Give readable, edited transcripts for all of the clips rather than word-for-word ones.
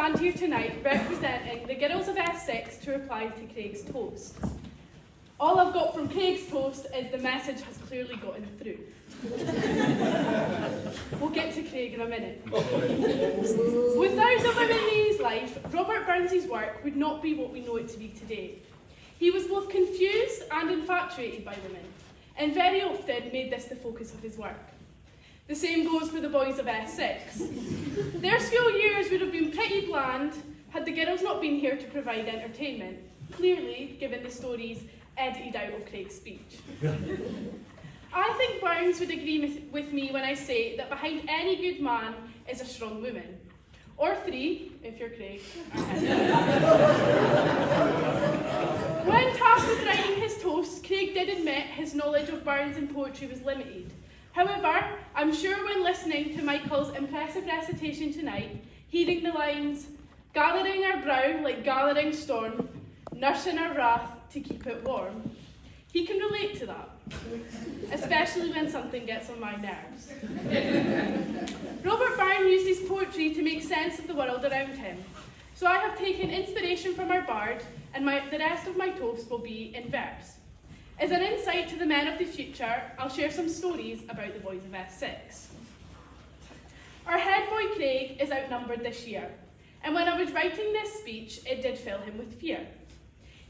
stand here tonight representing the girls of S6 to reply to Craig's toast. All I've got from Craig's toast is the message has clearly gotten through. We'll get to Craig in a minute. Without a woman in his life, Robert Burns' work would not be what we know it to be today. He was both confused and infatuated by women, and very often made this the focus of his work. The same goes for the boys of S6. Their school years would have been pretty bland had the girls not been here to provide entertainment, clearly given the stories edited out of Craig's speech. I think Burns would agree with me when I say that behind any good man is a strong woman. Or three, if you're Craig. When tasked with writing his toast, Craig did admit his knowledge of Burns and poetry was limited. However, I'm sure when listening to Michael's impressive recitation tonight, hearing the lines, gathering our brow like gathering storm, nursing our wrath to keep it warm, he can relate to that, especially when something gets on my nerves. Robert Burns used his poetry to make sense of the world around him, so I have taken inspiration from our bard, and the rest of my toast will be in verse. As an insight to the men of the future, I'll share some stories about the boys of S6. Our head boy Craig is outnumbered this year, and when I was writing this speech, it did fill him with fear.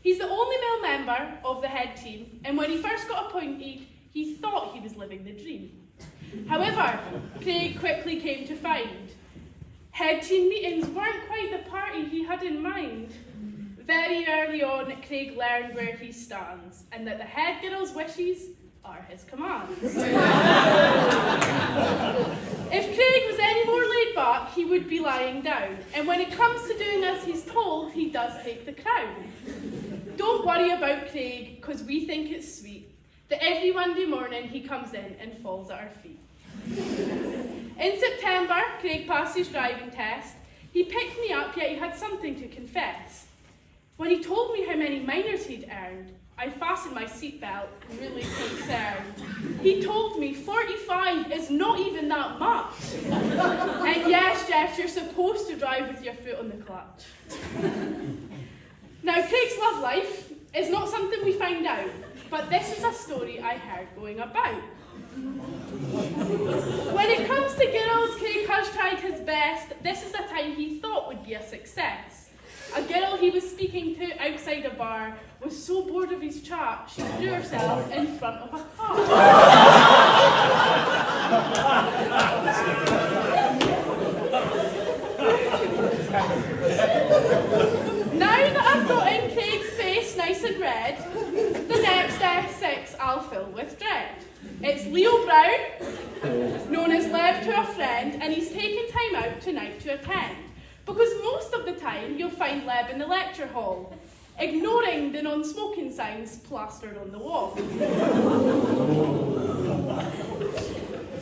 He's the only male member of the head team, and when he first got appointed, he thought he was living the dream. However, Craig quickly came to find head team meetings weren't quite the party he had in mind. Very early on, Craig learned where he stands, and that the head girl's wishes are his commands. If Craig was any more laid back, he would be lying down, and when it comes to doing as he's told, he does take the crown. Don't worry about Craig, because we think it's sweet that every Monday morning he comes in and falls at our feet. In September, Craig passed his driving test. He picked me up, yet he had something to confess. When he told me how many minors he'd earned, I fastened my seatbelt, really concerned. He told me 45 is not even that much. And yes, Jeff, you're supposed to drive with your foot on the clutch. Now, Craig's love life is not something we find out, but this is a story I heard going about. When it comes to girls, Craig has tried his best. This is a time he thought would be a success. A girl he was speaking to outside a bar was so bored of his chat, she threw herself in front of a car. Now that I've gotten Craig's face nice and red, the next S6 I'll fill with dread. It's Leo Brown, known as Leb to a friend, and he's taken time out tonight to attend. Because most of the time you'll find Leb in the lecture hall, ignoring the non-smoking signs plastered on the wall.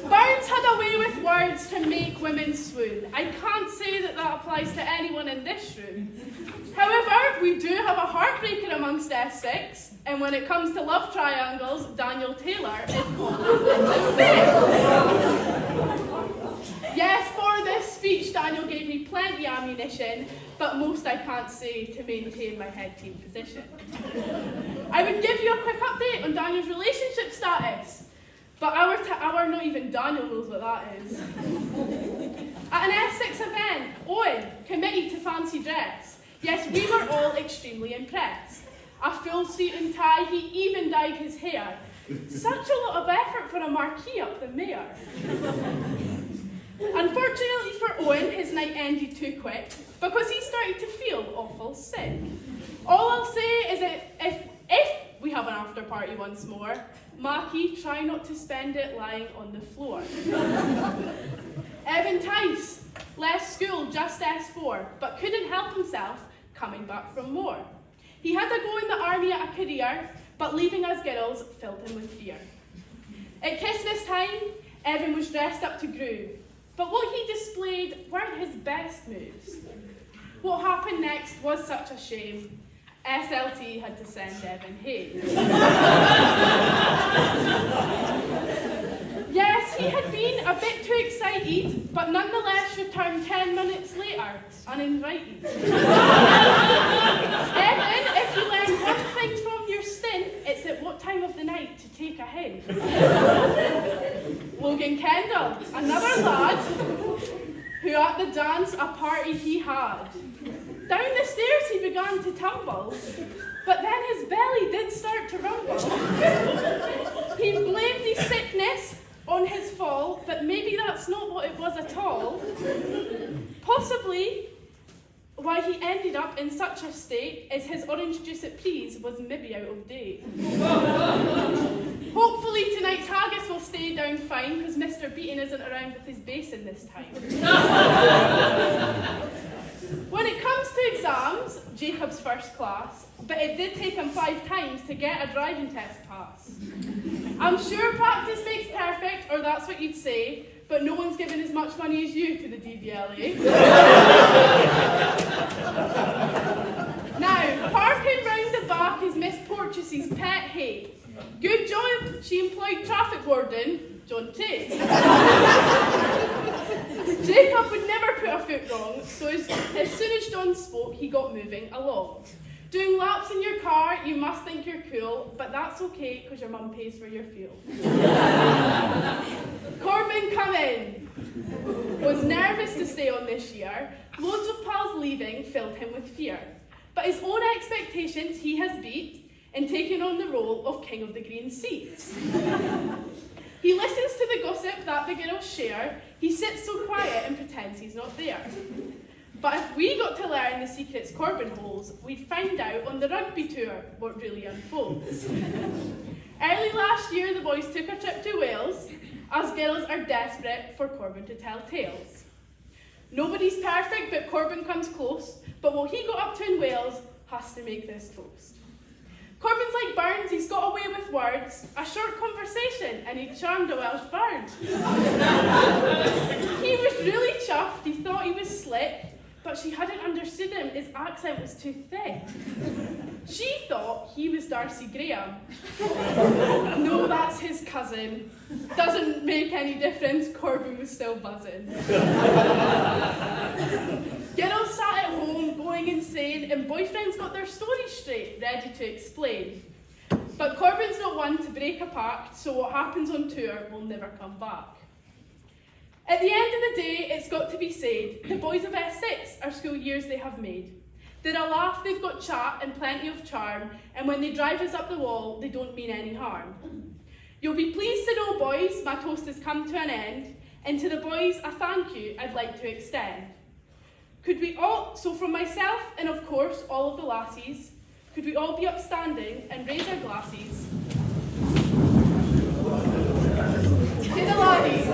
Burns had a way with words to make women swoon. I can't say that that applies to anyone in this room. However, we do have a heartbreaker amongst S6, and when it comes to love triangles, Daniel Taylor is the best. Yes, for this speech, Daniel gave me plenty of ammunition, but most I can't say to maintain my head team position. I would give you a quick update on Daniel's relationship status, but our not even Daniel knows what that is. At an S6 event, Owen committed to fancy dress. Yes, we were all extremely impressed. A full suit and tie, he even dyed his hair. Such a lot of effort for a marquee up the mayor. Unfortunately for Owen, his night ended too quick because he started to feel awful sick. All I'll say is that if we have an after party once more, Mackie, try not to spend it lying on the floor. Evan Tice left school just S4, but couldn't help himself coming back from war. He had to go in the army at a career, but leaving us girls filled him with fear. At Christmas time, Evan was dressed up to groove, but what he displayed weren't his best moves. What happened next was such a shame. SLT had to send Evan home. Yes, he had been a bit too excited, but nonetheless returned 10 minutes later, uninvited. Evan, if you learn one thing from your stint, it's at what time of the night to take a hint. Logan Kendall, another lad, who at the dance a party he had. Down the stairs he began to tumble, but then his belly did start to rumble. He blamed his sickness on his fall, but maybe that's not what it was at all. Possibly why he ended up in such a state is his orange juice at Please was maybe out of date. Hopefully tonight's haggis will stay down fine because Mr. Beaton isn't around with his basin this time. When it comes to exams, Jacob's first class, but it did take him 5 times to get a driving test pass. I'm sure practice makes perfect, or that's what you'd say, but no one's given as much money as you to the DVLA. Now, parking round the back is Miss Porteous's pet hate. Good job she employed traffic warden, John Tate. Jacob would never put a foot wrong, so as soon as John spoke, he got moving along. Doing laps in your car, you must think you're cool, but that's okay because your mum pays for your fuel. Corbin, come in. Was nervous to stay on this year. Loads of pals leaving filled him with fear. But his own expectations he has beat in taking on the role of King of the Green Seats. He listens to the gossip that the girls share. He sits so quiet and pretends he's not there. But if we got to learn the secrets Corbin holds, we'd find out on the rugby tour what really unfolds. Early last year, the boys took a trip to Wales, as girls are desperate for Corbin to tell tales. Nobody's perfect, but Corbin comes close, but what he got up to in Wales has to make this toast. Corbin's like Burns, he's got away with words, a short conversation, and he charmed a Welsh bird. He was really chuffed, he thought he was slick, but she hadn't understood him, his accent was too thick. She thought he was Darcy Graham. No, that's his cousin. Doesn't make any difference, Corbin was still buzzing. Girls sat at home, going insane, and boyfriends got their stories straight, ready to explain. But Corbin's not one to break a pact, so what happens on tour will never come back. At the end of the day, it's got to be said, the boys of S6 are school years they have made. They're a laugh, they've got chat and plenty of charm, and when they drive us up the wall, they don't mean any harm. You'll be pleased to know, boys, my toast has come to an end, and to the boys, a thank you I'd like to extend. Could we all, so from myself and of course all of the lassies, could we all be upstanding and raise our glasses to the laddies.